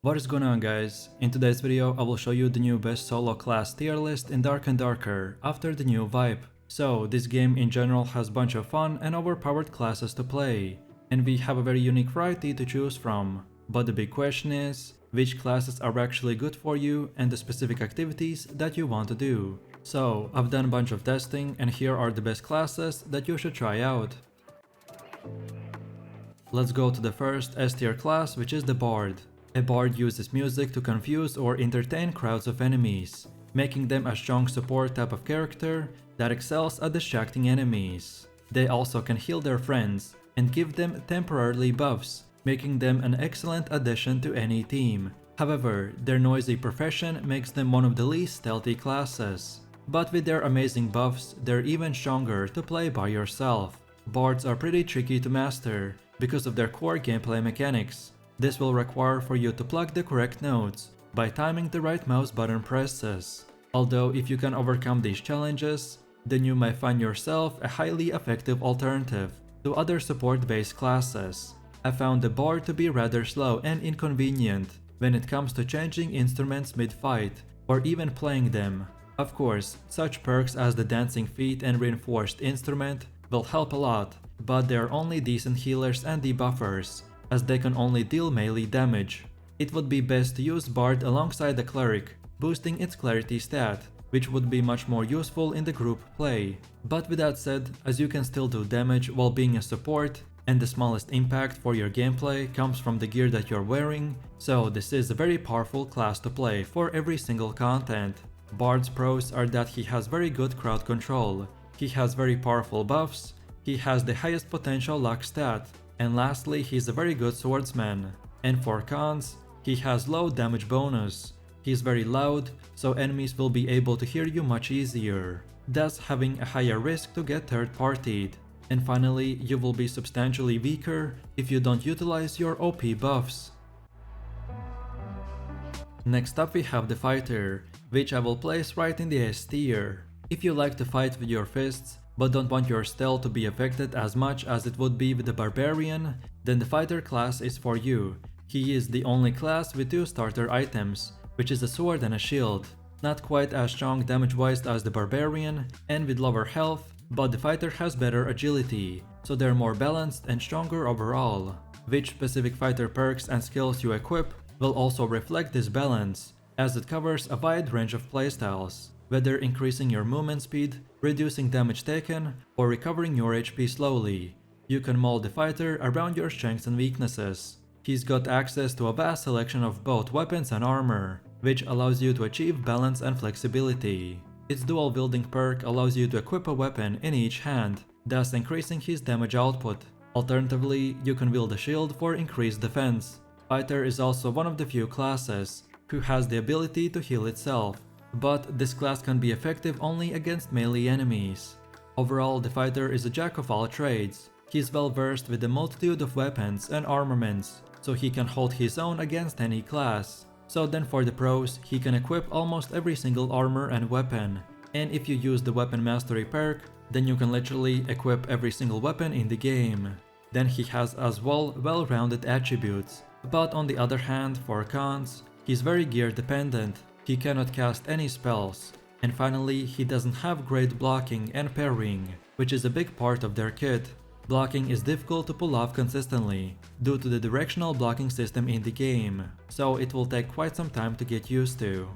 What is going on, guys? In today's video I will show you the new best solo class tier list in Dark and Darker after the new wipe. So this game in general has bunch of fun and overpowered classes to play, and we have a very unique variety to choose from. But the big question is, which classes are actually good for you and the specific activities that you want to do. So I've done a bunch of testing and here are the best classes that you should try out. Let's go to the first S tier class, which is the Bard. A Bard uses music to confuse or entertain crowds of enemies, making them a strong support type of character that excels at distracting enemies. They also can heal their friends and give them temporarily buffs, making them an excellent addition to any team. However, their noisy profession makes them one of the least stealthy classes. But with their amazing buffs, they're even stronger to play by yourself. Bards are pretty tricky to master because of their core gameplay mechanics. This will require for you to plug the correct notes by timing the right mouse button presses. Although if you can overcome these challenges, then you might find yourself a highly effective alternative to other support-based classes. I found the Bard to be rather slow and inconvenient when it comes to changing instruments mid-fight or even playing them. Of course, such perks as the dancing feet and reinforced instrument will help a lot, but they are only decent healers and debuffers, as they can only deal melee damage. It would be best to use Bard alongside the cleric, boosting its clarity stat, which would be much more useful in the group play. But with that said, as you can still do damage while being a support, and the smallest impact for your gameplay comes from the gear that you're wearing, so this is a very powerful class to play for every single content. Bard's pros are that he has very good crowd control, he has very powerful buffs, he has the highest potential luck stat, and lastly, he's a very good swordsman. And for cons, he has low damage bonus. He's very loud, so enemies will be able to hear you much easier, thus having a higher risk to get third-partied. And finally, you will be substantially weaker if you don't utilize your OP buffs. Next up we have the Fighter, which I will place right in the S tier. If you like to fight with your fists, but don't want your stealth to be affected as much as it would be with the Barbarian, then the Fighter class is for you. He is the only class with two starter items, which is a sword and a shield. Not quite as strong damage-wise as the Barbarian, and with lower health, but the Fighter has better agility, so they're more balanced and stronger overall. Which specific Fighter perks and skills you equip will also reflect this balance, as it covers a wide range of playstyles, whether increasing your movement speed, reducing damage taken, or recovering your HP slowly. You can mold the Fighter around your strengths and weaknesses. He's got access to a vast selection of both weapons and armor, which allows you to achieve balance and flexibility. Its dual wielding perk allows you to equip a weapon in each hand, thus increasing his damage output. Alternatively, you can wield a shield for increased defense. Fighter is also one of the few classes who has the ability to heal itself, but this class can be effective only against melee enemies. Overall, the Fighter is a jack of all trades. He is well versed with a multitude of weapons and armaments, so he can hold his own against any class. So then for the pros, he can equip almost every single armor and weapon, and if you use the Weapon Mastery perk, then you can literally equip every single weapon in the game. Then he has as well-rounded attributes. But on the other hand, for cons, he's very gear dependent. He cannot cast any spells, and finally he doesn't have great blocking and parrying, which is a big part of their kit. Blocking is difficult to pull off consistently due to the directional blocking system in the game, so it will take quite some time to get used to.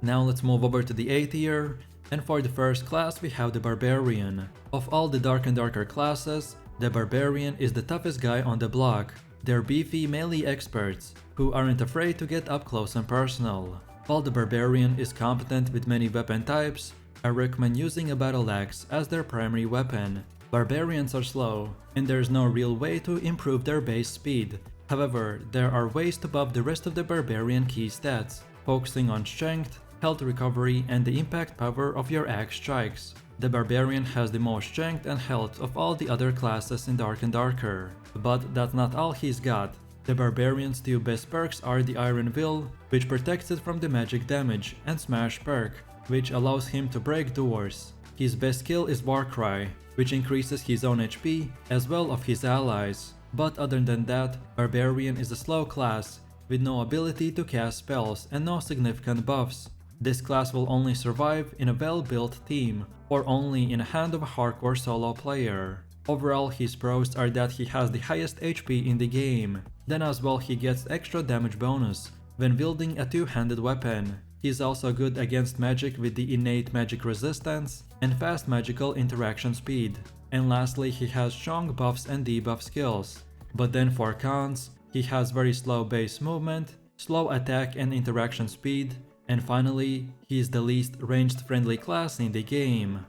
Now let's move over to the A tier, and for the first class we have the Barbarian. Of all the Dark and Darker classes, the Barbarian is the toughest guy on the block. They're beefy melee experts who aren't afraid to get up close and personal. While the Barbarian is competent with many weapon types, I recommend using a battle axe as their primary weapon. Barbarians are slow, and there's no real way to improve their base speed. However, there are ways to buff the rest of the Barbarian key stats, focusing on strength, health recovery, and the impact power of your axe strikes. The Barbarian has the most strength and health of all the other classes in Dark and Darker, but that's not all he's got. The Barbarian's two best perks are the Iron Will, which protects it from the magic damage, and Smash perk, which allows him to break doors. His best skill is Warcry, which increases his own HP as well of his allies. But other than that, barbarian is a slow class with no ability to cast spells and no significant buffs. This class will only survive in a well-built team or only in a hand of a hardcore solo player. Overall, his pros are that he has the highest HP in the game, then as well he gets extra damage bonus when wielding a two-handed weapon. He is also good against magic with the innate magic resistance and fast magical interaction speed. And lastly, he has strong buffs and debuff skills. But then for cons, he has very slow base movement, slow attack and interaction speed, and finally, he is the least ranged friendly class in the game.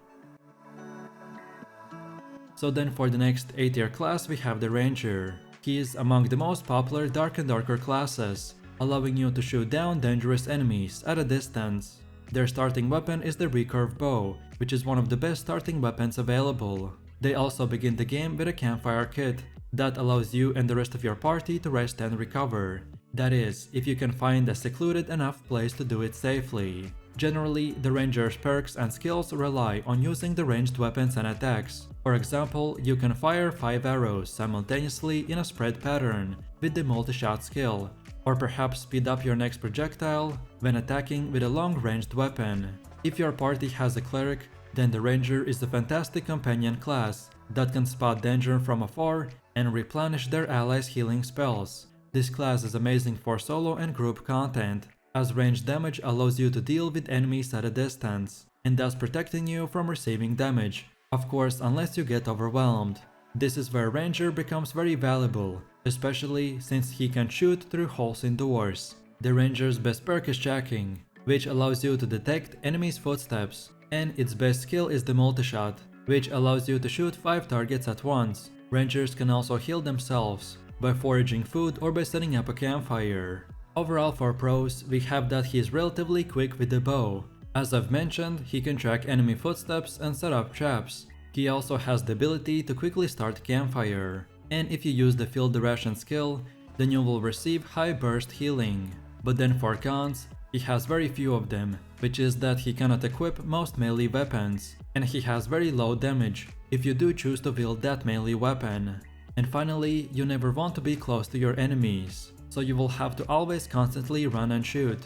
So then for the next A tier class we have the Ranger. He is among the most popular Dark and Darker classes, allowing you to shoot down dangerous enemies at a distance. Their starting weapon is the recurve bow, which is one of the best starting weapons available. They also begin the game with a campfire kit that allows you and the rest of your party to rest and recover. That is, if you can find a secluded enough place to do it safely. Generally, the Ranger's perks and skills rely on using the ranged weapons and attacks. For example, you can fire 5 arrows simultaneously in a spread pattern with the multi-shot skill, or perhaps speed up your next projectile when attacking with a long-ranged weapon. If your party has a cleric, then the Ranger is a fantastic companion class that can spot danger from afar and replenish their allies' healing spells. This class is amazing for solo and group content, as ranged damage allows you to deal with enemies at a distance, and thus protecting you from receiving damage, of course unless you get overwhelmed. This is where Ranger becomes very valuable, especially since he can shoot through holes in doors. The Ranger's best perk is tracking, which allows you to detect enemies' footsteps, and its best skill is the multi-shot, which allows you to shoot 5 targets at once. Rangers can also heal themselves by foraging food or by setting up a campfire. Overall for pros, we have that he is relatively quick with the bow. As I've mentioned, he can track enemy footsteps and set up traps. He also has the ability to quickly start campfire, and if you use the field duration skill, then you will receive high burst healing. But then for cons, he has very few of them, which is that he cannot equip most melee weapons, and he has very low damage if you do choose to wield that melee weapon. And finally, you never want to be close to your enemies, so you will have to always constantly run and shoot.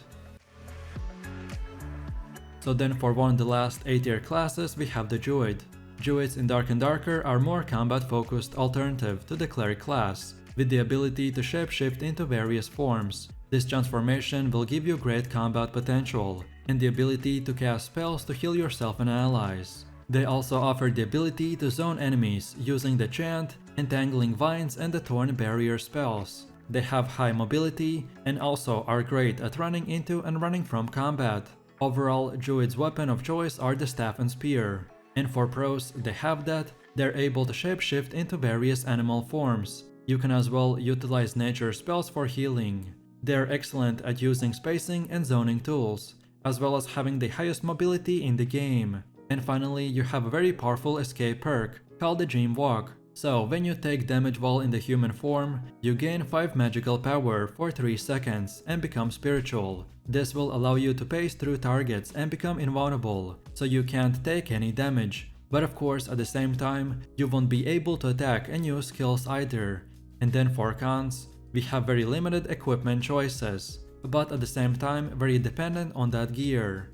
So then for one of the last A tier classes we have the Druid. Druids in Dark and Darker are more combat focused alternative to the cleric class, with the ability to shapeshift into various forms. This transformation will give you great combat potential, and the ability to cast spells to heal yourself and allies. They also offer the ability to zone enemies using the Chant, Entangling Vines and the Thorn Barrier spells. They have high mobility and also are great at running into and running from combat. Overall, Druid's weapon of choice are the Staff and Spear. And for pros, they have that, they're able to shapeshift into various animal forms. You can as well utilize nature spells for healing. They're excellent at using spacing and zoning tools, as well as having the highest mobility in the game. And finally, you have a very powerful escape perk called the Dream Walk. So when you take damage while in the human form, you gain 5 magical power for 3 seconds and become spiritual. This will allow you to pace through targets and become invulnerable, so you can't take any damage. But of course, at the same time, you won't be able to attack and use skills either. And then for cons, we have very limited equipment choices, but at the same time very dependent on that gear.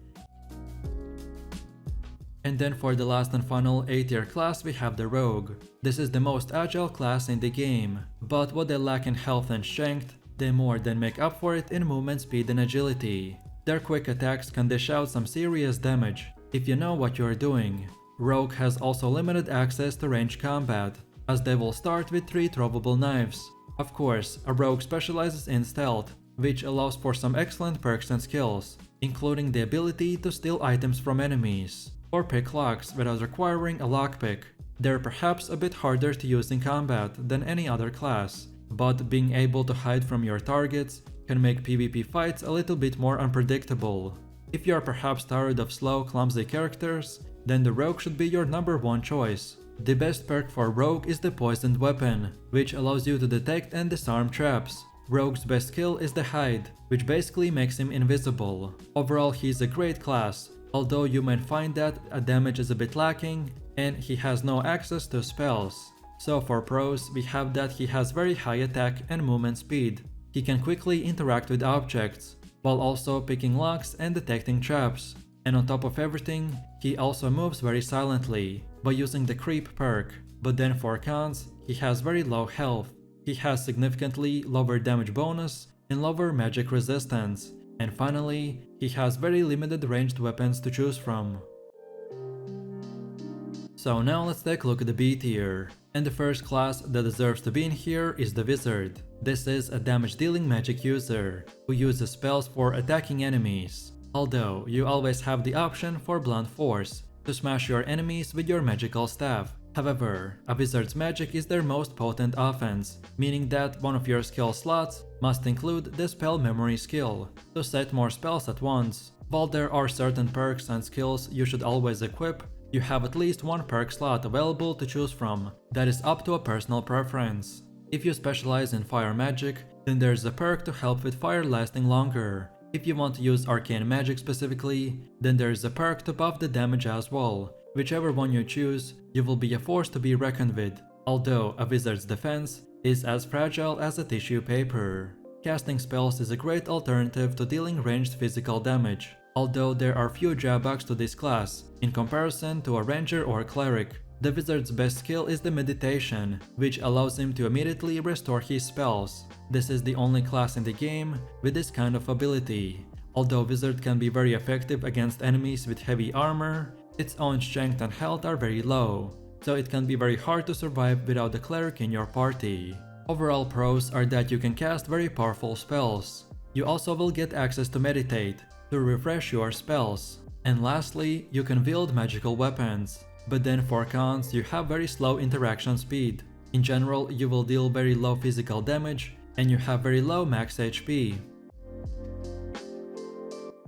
And then for the last and final A tier class we have the Rogue. This is the most agile class in the game, but what they lack in health and strength, they more than make up for it in movement speed and agility. Their quick attacks can dish out some serious damage if you know what you're doing. Rogue has also limited access to ranged combat, as they will start with 3 throwable knives. Of course, a Rogue specializes in stealth, which allows for some excellent perks and skills, including the ability to steal items from enemies, or pick locks without requiring a lockpick. They're perhaps a bit harder to use in combat than any other class, but being able to hide from your targets can make PvP fights a little bit more unpredictable. If you are perhaps tired of slow, clumsy characters, then the Rogue should be your #1 choice. The best perk for Rogue is the Poisoned Weapon, which allows you to detect and disarm traps. Rogue's best skill is the Hide, which basically makes him invisible. Overall, he's a great class, although you might find that damage is a bit lacking and he has no access to spells. So for pros, we have that he has very high attack and movement speed. He can quickly interact with objects, while also picking locks and detecting traps. And on top of everything, he also moves very silently, by using the creep perk. But then for cons, he has very low health. He has significantly lower damage bonus and lower magic resistance. And finally, he has very limited ranged weapons to choose from. So now let's take a look at the B tier. And the first class that deserves to be in here is the Wizard. This is a damage dealing magic user, who uses spells for attacking enemies. Although, you always have the option for blunt force, to smash your enemies with your magical staff. However, a wizard's magic is their most potent offense, meaning that one of your skill slots must include the spell memory skill, to set more spells at once. While there are certain perks and skills you should always equip, you have at least one perk slot available to choose from, that is up to a personal preference. If you specialize in fire magic, then there's a perk to help with fire lasting longer. If you want to use arcane magic specifically, then there's a perk to buff the damage as well. Whichever one you choose, you will be a force to be reckoned with, although a wizard's defense is as fragile as a tissue paper. Casting spells is a great alternative to dealing ranged physical damage, although there are few drawbacks to this class in comparison to a ranger or a cleric. The wizard's best skill is the meditation, which allows him to immediately restore his spells. This is the only class in the game with this kind of ability. Although wizard can be very effective against enemies with heavy armor, its own strength and health are very low, so it can be very hard to survive without the cleric in your party. Overall pros are that you can cast very powerful spells. You also will get access to meditate, to refresh your spells. And lastly, you can wield magical weapons. But then for cons, you have very slow interaction speed. In general, you will deal very low physical damage, and you have very low max HP.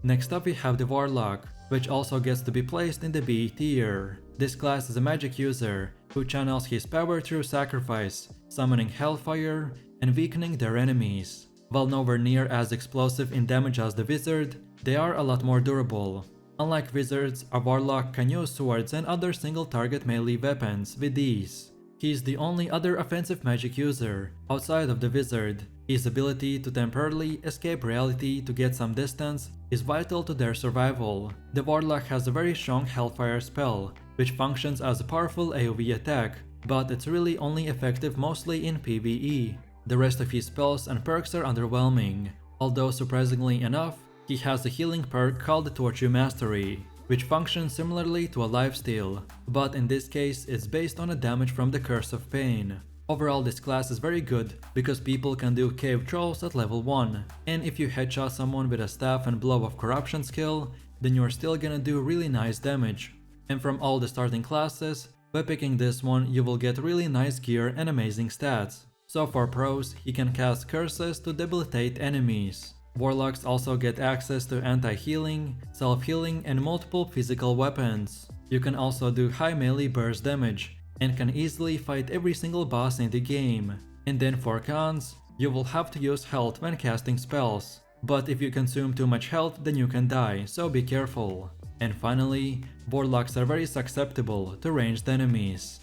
Next up we have the Warlock, which also gets to be placed in the B tier. This class is a magic user, who channels his power through sacrifice, summoning hellfire, and weakening their enemies. While nowhere near as explosive in damage as the Wizard, they are a lot more durable. Unlike wizards, a warlock can use swords and other single-target melee weapons with ease. He is the only other offensive magic user outside of the wizard. His ability to temporarily escape reality to get some distance is vital to their survival. The warlock has a very strong hellfire spell, which functions as a powerful AoE attack, but it's really only effective mostly in PvE. The rest of his spells and perks are underwhelming, although surprisingly enough, he has a healing perk called Torture Mastery, which functions similarly to a lifesteal, but in this case it's based on a damage from the Curse of Pain. Overall, this class is very good because people can do cave trolls at level 1, and if you headshot someone with a staff and blow of corruption skill, then you're still gonna do really nice damage. And from all the starting classes, by picking this one you will get really nice gear and amazing stats. So for pros, he can cast curses to debilitate enemies. Warlocks also get access to anti-healing, self-healing and multiple physical weapons. You can also do high melee burst damage, and can easily fight every single boss in the game. And then for cons, you will have to use health when casting spells. But if you consume too much health, then you can die, so be careful. And finally, warlocks are very susceptible to ranged enemies.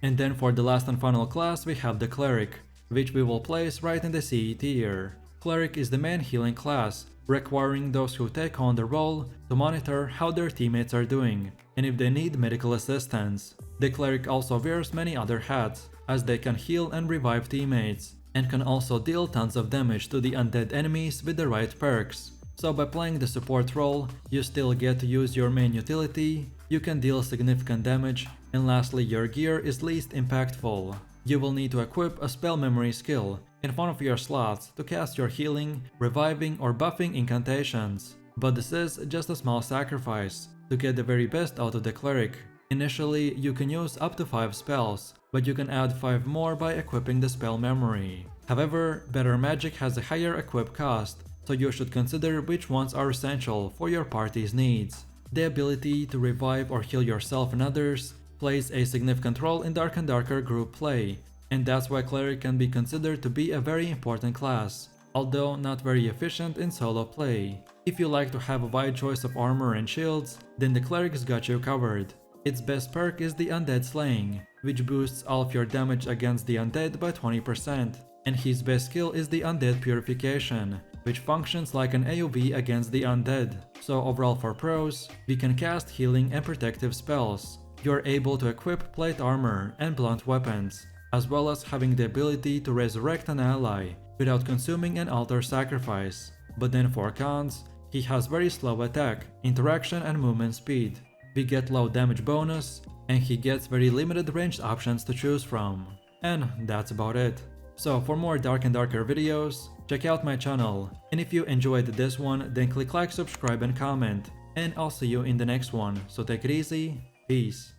And then for the last and final class we have the Cleric, which we will place right in the C tier. Cleric is the main healing class, requiring those who take on the role to monitor how their teammates are doing, and if they need medical assistance. The Cleric also wears many other hats, as they can heal and revive teammates, and can also deal tons of damage to the undead enemies with the right perks. So by playing the support role, you still get to use your main utility, you can deal significant damage, and lastly your gear is least impactful. You will need to equip a spell memory skill in one of your slots to cast your healing, reviving or buffing incantations. But this is just a small sacrifice to get the very best out of the Cleric. Initially, you can use up to 5 spells, but you can add 5 more by equipping the spell memory. However, better magic has a higher equip cost, so you should consider which ones are essential for your party's needs. The ability to revive or heal yourself and others plays a significant role in Dark and Darker group play, and that's why Cleric can be considered to be a very important class, although not very efficient in solo play. If you like to have a wide choice of armor and shields, then the Cleric's got you covered. Its best perk is the Undead Slaying, which boosts all of your damage against the undead by 20%, and his best skill is the Undead Purification, which functions like an AoE against the undead. So overall for pros, we can cast healing and protective spells. You're able to equip plate armor and blunt weapons, as well as having the ability to resurrect an ally without consuming an altar sacrifice. But then for cons, he has very slow attack, interaction and movement speed. We get low damage bonus, and he gets very limited ranged options to choose from. And that's about it. So for more Dark and Darker videos, check out my channel, and if you enjoyed this one, then click like, subscribe and comment, and I'll see you in the next one, so take it easy, peace.